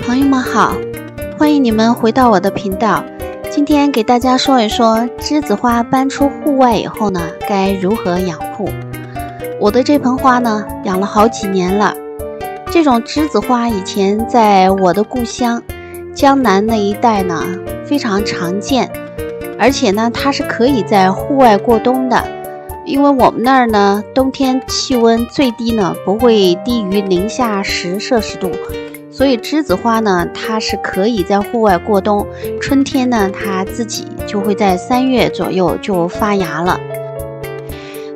朋友们好，欢迎你们回到我的频道。今天给大家说一说栀子花搬出户外以后呢，该如何养护。我的这盆花呢，养了好几年了。这种栀子花以前在我的故乡江南那一带呢非常常见，而且呢它是可以在户外过冬的。因为我们那儿呢冬天气温最低呢不会低于零下10摄氏度，所以栀子花呢它是可以在户外过冬。春天呢它自己就会在3月左右就发芽了。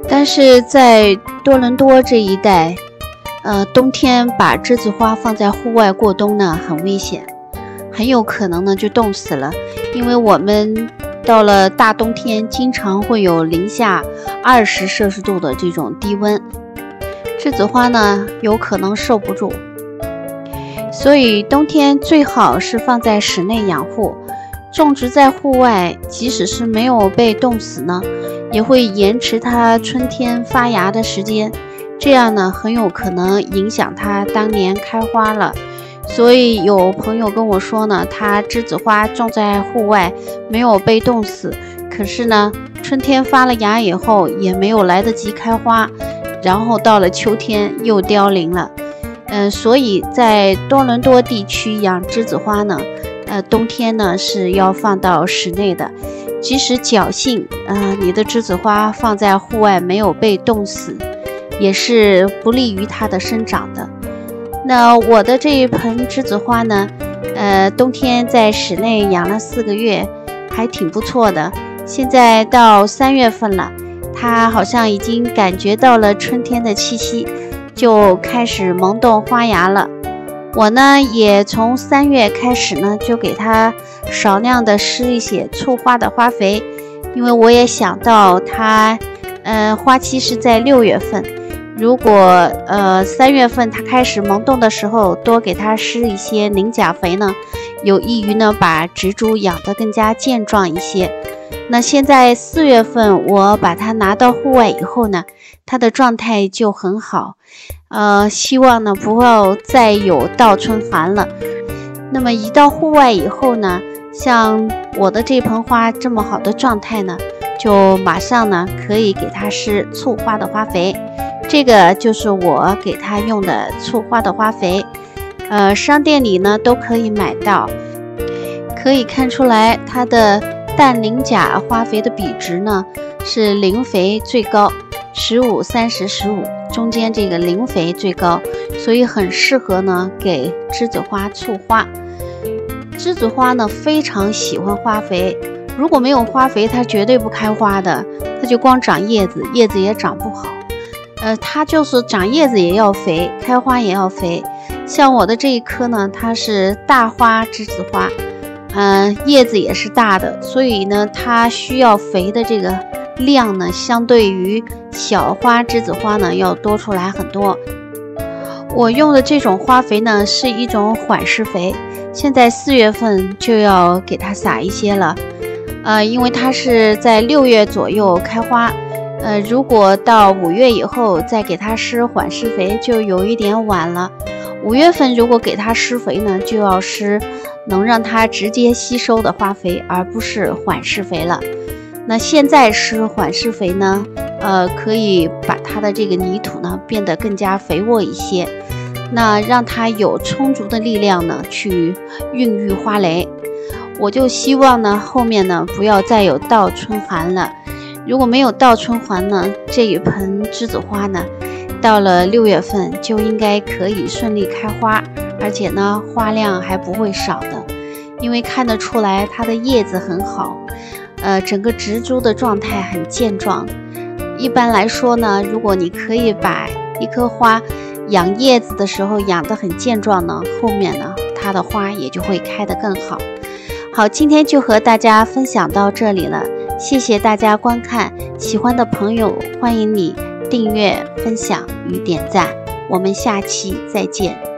但是在多伦多这一带冬天把栀子花放在户外过冬呢很危险，很有可能呢就冻死了。因为我们到了大冬天经常会有零下20摄氏度的这种低温，栀子花呢有可能受不住，所以冬天最好是放在室内养护。种植在户外，即使是没有被冻死呢，也会延迟它春天发芽的时间，这样呢很有可能影响它当年开花了。所以有朋友跟我说呢，他栀子花种在户外没有被冻死，可是呢春天发了芽以后也没有来得及开花，然后到了秋天又凋零了。所以在多伦多地区养栀子花呢，冬天呢是要放到室内的。即使侥幸你的栀子花放在户外没有被冻死，也是不利于它的生长的。那我的这一盆栀子花呢，冬天在室内养了4个月，还挺不错的。现在到3月份了，它好像已经感觉到了春天的气息，就开始萌动花芽了。我呢也从3月开始呢，就给它少量的施一些促花的花肥，因为我也想到它花期是在6月份。如果3月份它开始萌动的时候多给它施一些磷钾肥呢，有益于呢把植株养得更加健壮一些。那现在4月份我把它拿到户外以后呢，它的状态就很好，希望呢不要再有倒春寒了。那么一到户外以后呢，像我的这盆花这么好的状态呢，就马上呢可以给它施促花的花肥。这个就是我给它用的促花的花肥，商店里呢都可以买到。可以看出来它的氮磷钾花肥的比值呢是磷肥最高，15、30、15，中间这个磷肥最高，所以很适合呢给栀子花促花。栀子花呢非常喜欢花肥，如果没有花肥它绝对不开花的，它就光长叶子，叶子也长不好。它就是长叶子也要肥，开花也要肥。像我的这一棵呢，它是大花栀子花，叶子也是大的，所以呢它需要肥的这个量呢，相对于小花栀子花呢要多出来很多。我用的这种花肥呢是一种缓释肥，现在4月份就要给它撒一些了，因为它是在6月左右开花。如果到5月以后再给它施缓释肥就有一点晚了。5月份如果给它施肥呢，就要施能让它直接吸收的花肥，而不是缓释肥了。那现在施缓释肥呢，可以把它的这个泥土呢变得更加肥沃一些，那让它有充足的力量呢去孕育花蕾。我就希望呢后面呢不要再有倒春寒了。如果没有倒春寒呢，这一盆栀子花呢到了6月份就应该可以顺利开花，而且呢花量还不会少的。因为看得出来它的叶子很好，整个植株的状态很健壮。一般来说呢，如果你可以把一棵花养叶子的时候养得很健壮呢，后面呢它的花也就会开得更好。好，今天就和大家分享到这里了，谢谢大家观看。喜欢的朋友欢迎你订阅、分享与点赞，我们下期再见。